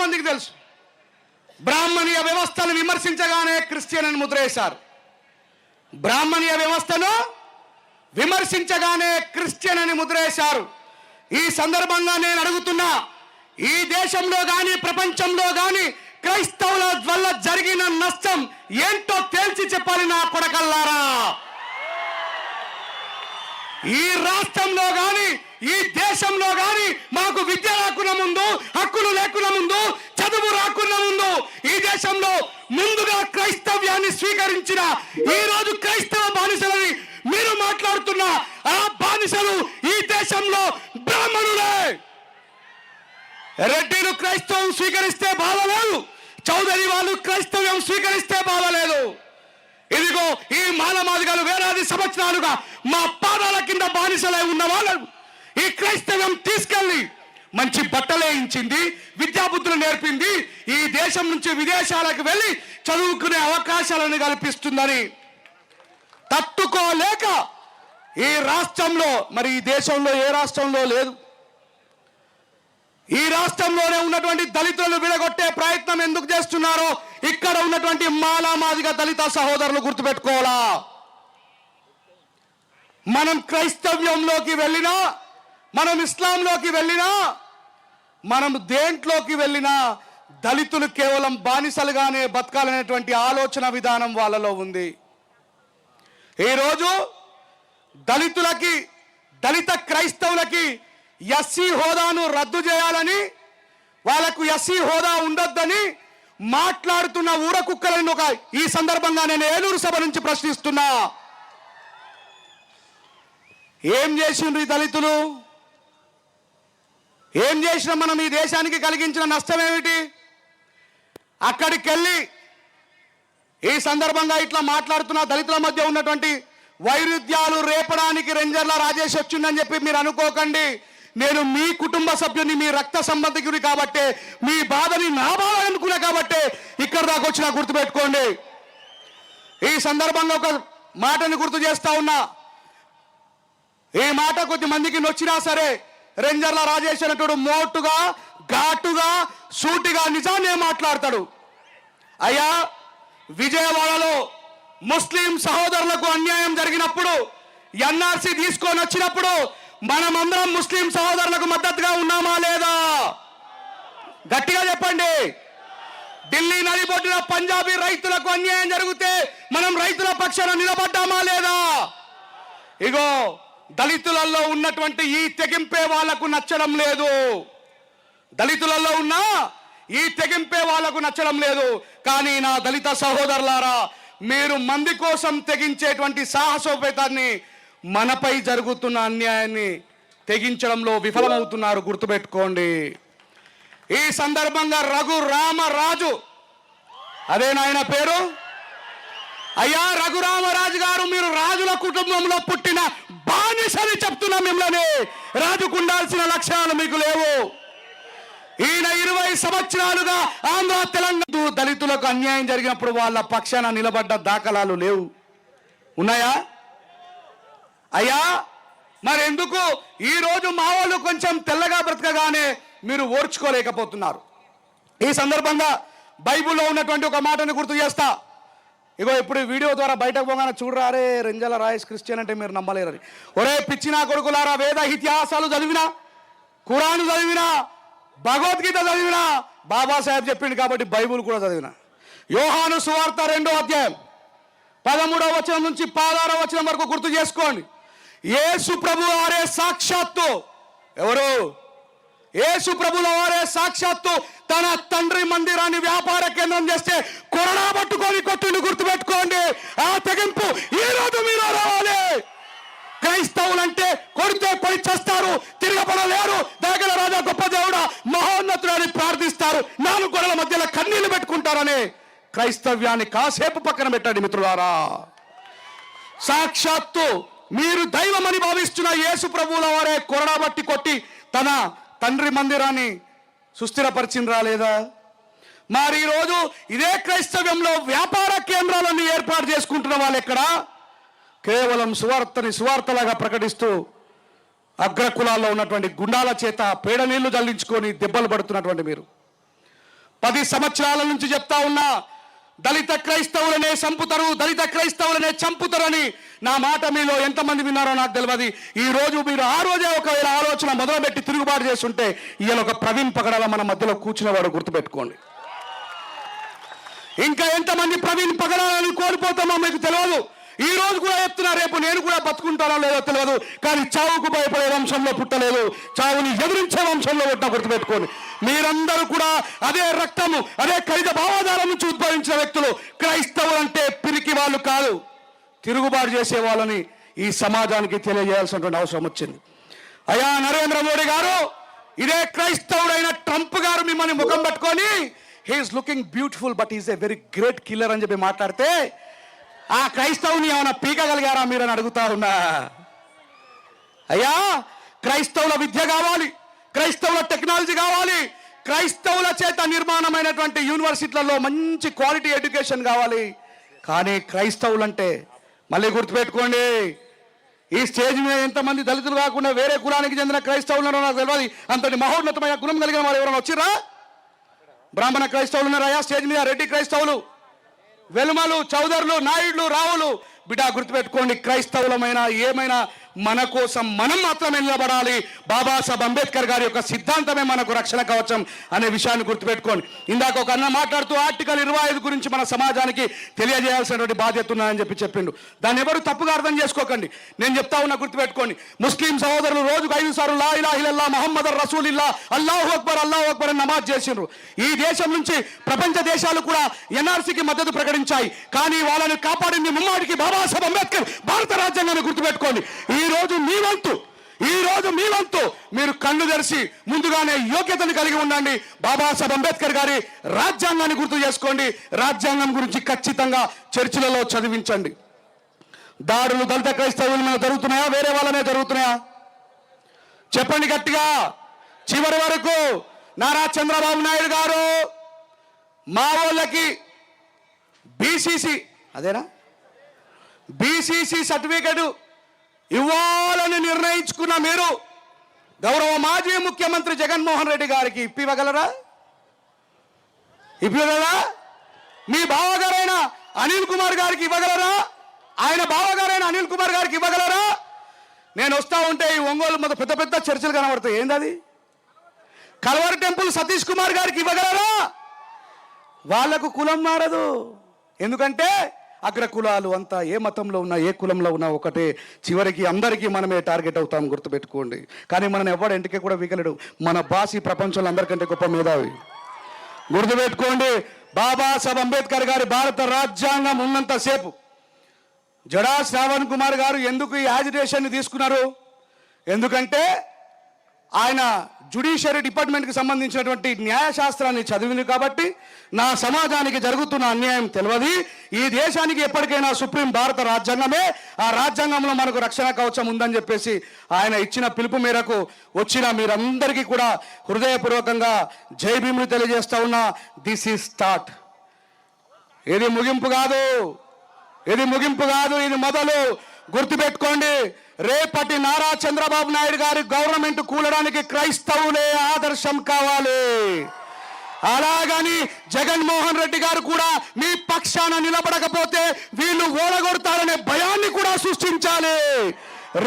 మందికి తెలుసు. బ్రాహ్మణీయ వ్యవస్థను విమర్శించగానే క్రిస్టియన్ అని ముద్ర వేశారు. బ్రాహ్మణీయ వ్యవస్థను విమర్శించగానే క్రిస్టియన్ అని ముద్ర వేశారు. ఈ సందర్భంగా నేను అడుగుతున్నా, ఈ దేశంలో కానీ ప్రపంచంలో కానీ క్రైస్తవుల వల్ల జరిగిన నష్టం ఏంటో తేల్చి చెప్పాలి నా కొడకల్లారా. ఈ రాష్ట్రంలో కానీ ఈ దేశంలో కానీ మాకు విద్య రాకున్న ముందు, హక్కులు లేకున్న ముందు, చదువు రాకున్న ముందు ఈ దేశంలో ముందుగా క్రైస్తవ్యాన్ని స్వీకరించిన ఈ రోజు క్రైస్తవ బానిసలని మీరు మాట్లాడుతున్న ఆ బానిసలు ఈ దేశంలో బ్రాహ్మణులే. రెడ్డిలు క్రైస్తవం స్వీకరిస్తే బాధలేదు, చౌదరి వాళ్ళు క్రైస్తవ్యం స్వీకరిస్తే బాధలేదు. ఇదిగో ఈ మానమాదిగలు వేలాది సంవత్సరాలుగా మా పాదాల కింద బానిసలై ఉన్న వాళ్ళు ఈ క్రైస్తవ్యం తీసుకెళ్లి మంచి బట్టలేయించింది, విద్యాబుద్ధులు నేర్పింది, ఈ దేశం నుంచి విదేశాలకు వెళ్ళి చదువుకునే అవకాశాలను కల్పిస్తుందని తట్టుకోలేక ఈ రాష్ట్రంలో, మరి ఈ దేశంలో ఏ రాష్ట్రంలో లేదు, ఈ రాష్ట్రంలోనే ఉన్నటువంటి దళితులను విడగొట్టే ప్రయత్నం ఎందుకు చేస్తున్నారో ఇక్కడ ఉన్నటువంటి మాలామాదిగా దళిత సహోదరులు గుర్తుపెట్టుకోవాలా. మనం క్రైస్తవ్యంలోకి వెళ్ళినా, మనం ఇస్లాంలోకి వెళ్ళినా, మనం దేంట్లోకి వెళ్ళినా దళితులు కేవలం బానిసలుగానే బతకాలనేటువంటి ఆలోచన విధానం వాళ్ళలో ఉంది. ఈరోజు దళితులకి, దళిత క్రైస్తవులకి ఎస్సీ హోదాను రద్దు చేయాలని, వాళ్ళకు ఎస్సీ హోదా ఉండొద్దని మాట్లాడుతున్న ఊర కుక్కలను ఈ సందర్భంగా నేను ఏలూరు సభ నుంచి ప్రశ్నిస్తున్నా. ఏం చేసిండ్రు ఈ దళితులు? ఏం చేసినా మనం ఈ దేశానికి కలిగించిన నష్టం ఏమిటి? అక్కడికి వెళ్ళి ఈ సందర్భంగా ఇట్లా మాట్లాడుతున్న దళితుల మధ్య ఉన్నటువంటి వైరుధ్యాలు రేపడానికి రెంజర్ల రాజేష్ వచ్చిందని చెప్పి మీరు అనుకోకండి. నేను మీ కుటుంబ సభ్యుని, మీ రక్త సంబంధికుని కాబట్టి, మీ బాధని నా బాధ అనుకున్నా కాబట్టి ఇక్కడ దాకా వచ్చినా గుర్తుపెట్టుకోండి. ఈ సందర్భంగా ఒక మాటని గుర్తు చేస్తా ఉన్నా. ఈ మాట కొద్ది మందికి నొచ్చినా సరే, రెంజర్ల రాజేష్ అనేటోడు మోటుగా, ఘాటుగా, సూటిగా నిజాన్నే మాట్లాడతాడు. అయ్యా, విజయవాడలో ముస్లిం సహోదరులకు అన్యాయం జరిగినప్పుడు, ఎన్ఆర్సీ తీసుకొని వచ్చినప్పుడు మనమందరం ముస్లిం సహోదరులకు మద్దతుగా ఉన్నామా లేదా? గట్టిగా చెప్పండి. ఢిల్లీ నడిబొడ్డున పంజాబీ రైతులకు అన్యాయం జరిగితే మనం రైతుల పక్షాన నిలబడ్డామా లేదా? ఇగో దళితులలో ఉన్నటువంటి ఈ తెగింపే వాళ్లకు నచ్చడం లేదు. దళితులలో ఉన్న ఈ తెగింపే వాళ్లకు నచ్చడం లేదు. కానీ నా దళిత సహోదరులారా, మీరు మంది కోసం తెగించేటువంటి సాహసోపేతాన్ని మనపై జరుగుతున్న అన్యాయాన్ని తెగించడంలో విఫలమవుతున్నారు, గుర్తుపెట్టుకోండి. ఈ సందర్భంగా రఘురామరాజు, అదే నాయన పేరు, అయ్యా రఘురామరాజు గారు, మీరు రాజుల కుటుంబంలో పుట్టిన బానిసని చెప్తున్నా. మిమ్మల్ని రాజుకు ఉండాల్సిన లక్షణాలు మీకు లేవు. ఈయన 20 సంవత్సరాలుగా ఆంధ్ర తెలంగాణ దళితులకు అన్యాయం జరిగినప్పుడు వాళ్ళ పక్షాన నిలబడ్డ దాఖలాలు లేవు. ఉన్నాయా? అయ్యా, మరి ఎందుకు ఈ రోజు మా వాళ్ళు కొంచెం తెల్లగా బ్రతకగానే మీరు ఓర్చుకోలేకపోతున్నారు? ఈ సందర్భంగా బైబిల్లో ఉన్నటువంటి ఒక మాటను గుర్తు చేస్తా. ఇగో ఇప్పుడు వీడియో ద్వారా బయటకు పోగానే చూడరారే రెంజల రాయేష్ క్రిస్టియన్ అంటే మీరు నమ్మలేరని. ఒరే పిచ్చినా కొడుకులారా, వేద ఇతిహాసాలు చదివినా, ఖురాను చదివినా, భగవద్గీత చదివినా, బాబాసాహెబ్ చెప్పిండు కాబట్టి బైబుల్ కూడా చదివినా. యోహాను సువార్త 2వ అధ్యాయం 13వ వచనం నుంచి 16వ వచనం వరకు గుర్తు చేసుకోండి. యేసు ప్రభు వారే సాక్షాత్తు, ఎవరు? యేసు ప్రభుల వారే సాక్షాత్తు తన తండ్రి మందిరాన్ని వ్యాపార కేంద్రం చేస్తే కొరడా పట్టుకొని కొట్టిండు, గుర్తుపెట్టుకోండి. ఆ తెగింపు ఈ రోజు మీరు రావాలి. క్రైస్తవులంటే కొడితే కొడి చేస్తారు, తిరగబడలేరు, దాగల రాజా గొప్ప దేవుడా మహోన్నతుడు అని ప్రార్థిస్తారు, 4 గోడల మధ్యలో కన్నీళ్లు పెట్టుకుంటారని క్రైస్తవ్యాన్ని కాసేపు పక్కన పెట్టండి మిత్రులారా. సాక్షాత్తు మీరు దైవమని భావిస్తున్న యేసు ప్రభువుల వారే కొరడా బట్టి కొట్టి తన తండ్రి మందిరాన్ని సుస్థిరపరిచిండ్రా లేదా? మరి ఈరోజు ఇదే క్రైస్తవ్యంలో వ్యాపార కేంద్రాలను ఏర్పాటు చేసుకుంటున్న వాళ్ళు ఎక్కడ? కేవలం సువార్తలాగా ప్రకటిస్తూ అగ్రకులాల్లో ఉన్నటువంటి గుండాల చేత పేడ నీళ్లు జల్లించుకొని దెబ్బలు పడుతున్నటువంటి మీరు. 10 సంవత్సరాల నుంచి చెప్తా ఉన్నా, దళిత క్రైస్తవులనే చంపుతారు అని నా మాట మీలో ఎంతమంది విన్నారో నాకు తెలియదు. ఈ రోజు మీరు ఆ రోజే ఒకవేళ ఆలోచన మొదలుపెట్టి తిరుగుబాటు చేస్తుంటే ఈయన ఒక ప్రవీణ్ పగడాల మన మధ్యలో కూర్చునేవాడు, గుర్తుపెట్టుకోండి. ఇంకా ఎంతమంది ప్రవీణ్ పగడాలని కోల్పోతామో మీకు తెలియదు. ఈ రోజు కూడా చెప్తున్నా, రేపు నేను కూడా బతుకుంటానో లేదో తెలియదు, కానీ చావుకు భయపడే వంశంలో పుట్టలేదు, చావుని ఎదురించే వంశంలో పుట్టిన, గుర్తుపెట్టుకోండి. మీరందరూ కూడా అదే రక్తము, అదే ఖైద భావాధారం నుంచి ఉద్భవించిన వ్యక్తులు. క్రైస్తవులు అంటే పిరికి వాళ్ళు కాదు, తిరుగుబాటు చేసే వాళ్ళని ఈ సమాజానికి తెలియజేయాల్సినటువంటి అవసరం వచ్చింది. అయ్యా నరేంద్ర మోడీ గారు, ఇదే క్రైస్తవుడైన ట్రంప్ గారు మిమ్మల్ని ముఖం పట్టుకొని he is looking beautiful but is a very great killer అని చెప్పి మాట్లాడితే ఆ క్రైస్తవుని ఏమైనా పీకగలిగారా మీరని అడుగుతా ఉన్నా. అయ్యా, క్రైస్తవుల విద్య కావాలి, క్రైస్తవుల టెక్నాలజీ కావాలి, క్రైస్తవుల చేత నిర్మాణమైనటువంటి యూనివర్సిటీలలో మంచి క్వాలిటీ ఎడ్యుకేషన్ కావాలి. కానీ క్రైస్తవులంటే మళ్ళీ గుర్తుపెట్టుకోండి, ఈ స్టేజ్ మీద ఎంతమంది దళితులు కాకుండా వేరే కులానికి చెందిన క్రైస్తవులు నాకు తెలియదు. అంతటి మహోన్నతమైన గుణం కలిగిన వాళ్ళు ఎవరైనా వచ్చిరా? బ్రాహ్మణ క్రైస్తవులు ఉన్నారయ్యా స్టేజ్ మీద, రెడ్డి క్రైస్తవులు, వెలుమలు, చౌదరులు, నాయుడులు, రావులు. బిడ్డ గుర్తుపెట్టుకోండి, క్రైస్తవులమైనా ఏమైనా మన కోసం మనం మాత్రమే నిలబడాలి. బాబాసాహెబ్ అంబేద్కర్ గారి యొక్క సిద్ధాంతమే మనకు రక్షణ కవచం అనే విషయాన్ని గుర్తుపెట్టుకోండి. ఇందాక ఒక అన్న మాట్లాడుతూ ఆర్టికల్ 25 గురించి మన సమాజానికి తెలియజేయాల్సినటువంటి బాధ్యత ఉన్నదని చెప్పిండు. దాన్ని ఎవరు తప్పుగా అర్థం చేసుకోకండి. నేను చెప్తా ఉన్నా, గుర్తుపెట్టుకోండి. ముస్లిం సహోదరులు రోజుకు 5 సార్లు లా ఇలాహ ఇల్లల్లాహ్ ముహమ్మద్ రసూలుల్లా అల్లాహు అక్బర్ అని నమాజ్ చేసిండ్రు. ఈ దేశం నుంచి ప్రపంచ దేశాలు కూడా ఎన్ఆర్సీకి మద్దతు ప్రకటించాయి. కానీ వాళ్ళని కాపాడింది ముమ్మాడికి బాబాసాహెబ్ అంబేద్కర్, భారత రాజ్యాంగాన్ని గుర్తుపెట్టుకోండి. ఈ రోజు మీ వంతు మీరు కళ్ళు తెరిచి ముందుగానే యోగ్యతను కలిగి ఉండండి. బాబాసాహెబ్ అంబేద్కర్ గారి రాజ్యాంగాన్ని గుర్తు చేసుకోండి. రాజ్యాంగం గురించి ఖచ్చితంగా చర్చిలలో చదివించండి. దాడులు దళిత క్రైస్తవుల మీద జరుగుతున్నాయా, వేరే వాళ్ళనే జరుగుతున్నాయా? చెప్పండి గట్టిగా. చివరి వరకు నారా చంద్రబాబు నాయుడు గారు మా వాళ్ళకి బీసీసీ సర్టిఫికెట్ ఇవ్వాలని నిర్ణయించుకున్న మీరు గౌరవ మాజీ ముఖ్యమంత్రి జగన్మోహన్ రెడ్డి గారికి ఇప్పివ్వగలరా? మీ బావగారైన అనిల్ కుమార్ గారికి ఇవ్వగలరా? ఆయన బావగారైన అనిల్ కుమార్ గారికి ఇవ్వగలరా? నేను వస్తా ఉంటే ఈ ఒంగోలు మొదలు పెద్ద పెద్ద చర్చలు కనబడతాయి. ఏందది? కల్వర్ టెంపుల్ సతీష్ కుమార్ గారికి ఇవ్వగలరా? వాళ్లకు కులం మారదు. ఎందుకంటే అగ్ర కులాలు అంతా ఏ మతంలో ఉన్నా, ఏ కులంలో ఉన్నా ఒకటే. చివరికి అందరికీ మనమే టార్గెట్ అవుతాం, గుర్తుపెట్టుకోండి. కానీ మనం ఎవడు ఇంటికి కూడా వీకలేడు. మన బాస్ ఈ ప్రపంచంలో అందరికంటే గొప్ప మేధావి, గుర్తుపెట్టుకోండి. బాబాసాహెబ్ అంబేద్కర్ గారి భారత రాజ్యాంగం ఉన్నంతసేపు జడా శ్రావణ్ కుమార్ గారు ఎందుకు ఈ యాజిటేషన్ తీసుకున్నారు? ఎందుకంటే ఆయన జ్యుడిషియరీ డిపార్ట్మెంట్కి సంబంధించినటువంటి న్యాయశాస్త్రాన్ని చదివింది కాబట్టి నా సమాజానికి జరుగుతున్న అన్యాయం తెలియదు. ఈ దేశానికి ఎప్పటికైనా సుప్రీం భారత రాజ్యాంగమే, ఆ రాజ్యాంగంలో మనకు రక్షణ కవచం ఉందని చెప్పేసి ఆయన ఇచ్చిన పిలుపు మేరకు వచ్చిన మీరందరికీ కూడా హృదయపూర్వకంగా జై భీములు తెలియజేస్తా ఉన్నా. This is start. ఇది ముగింపు కాదు, ఇది మొదలు. గుర్తుపెట్టుకోండి, రేపటి నారా చంద్రబాబు నాయుడు గారి గవర్నమెంట్ కూలడానికి క్రైస్తవులే ఆదర్శం కావాలి. అలాగని జగన్మోహన్ రెడ్డి గారు కూడా మీ పక్షాన నిలబడకపోతే వీళ్ళు ఓడగొడతారనే భయాన్ని కూడా సృష్టించాలి.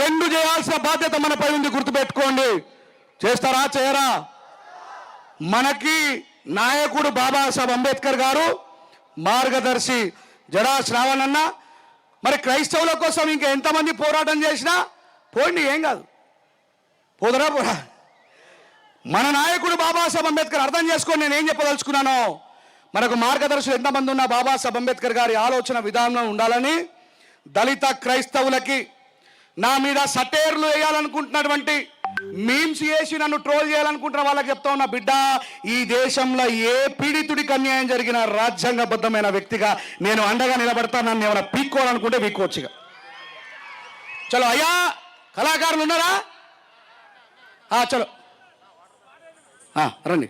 రెండు చేయాల్సిన బాధ్యత మనపై ఉంది, గుర్తుపెట్టుకోండి. చేస్తారా, చేయరా? మనకి నాయకుడు బాబాసాహెబ్ అంబేద్కర్ గారు, మార్గదర్శి జడా శ్రావణ్ అన్న. మరి క్రైస్తవుల కోసం ఇంకా ఎంతమంది పోరాటం చేసినా పోండి, ఏం కాదు, పోదరా. మన నాయకుడు బాబాసాహెబ్ అంబేద్కర్ అర్థం చేసుకొని నేను ఏం చెప్పదలుచుకున్నానో, మనకు మార్గదర్శులు ఎంతమంది ఉన్నా బాబాసాహెబ్ అంబేద్కర్ గారి ఆలోచన విధానం ఉండాలని, దళిత క్రైస్తవులకి నా మీద సటేర్లు వేయాలనుకుంటున్నటువంటి, మీమ్స్ చేసి నన్ను ట్రోల్ చేయాలనుకుంటున్న వాళ్ళకి చెప్తా ఉన్నా, బిడ్డ, ఈ దేశంలో ఏ పీడితుడికి అన్యాయం జరిగిన రాజ్యాంగబద్ధమైన వ్యక్తిగా నేను అండగా నిలబడతా. నన్ను ఏమైనా పీక్కోవాలనుకుంటే పీక్కోవచ్చుగా. చలో అయ్యా, కళాకారులు ఉన్నారా? చలో రండి.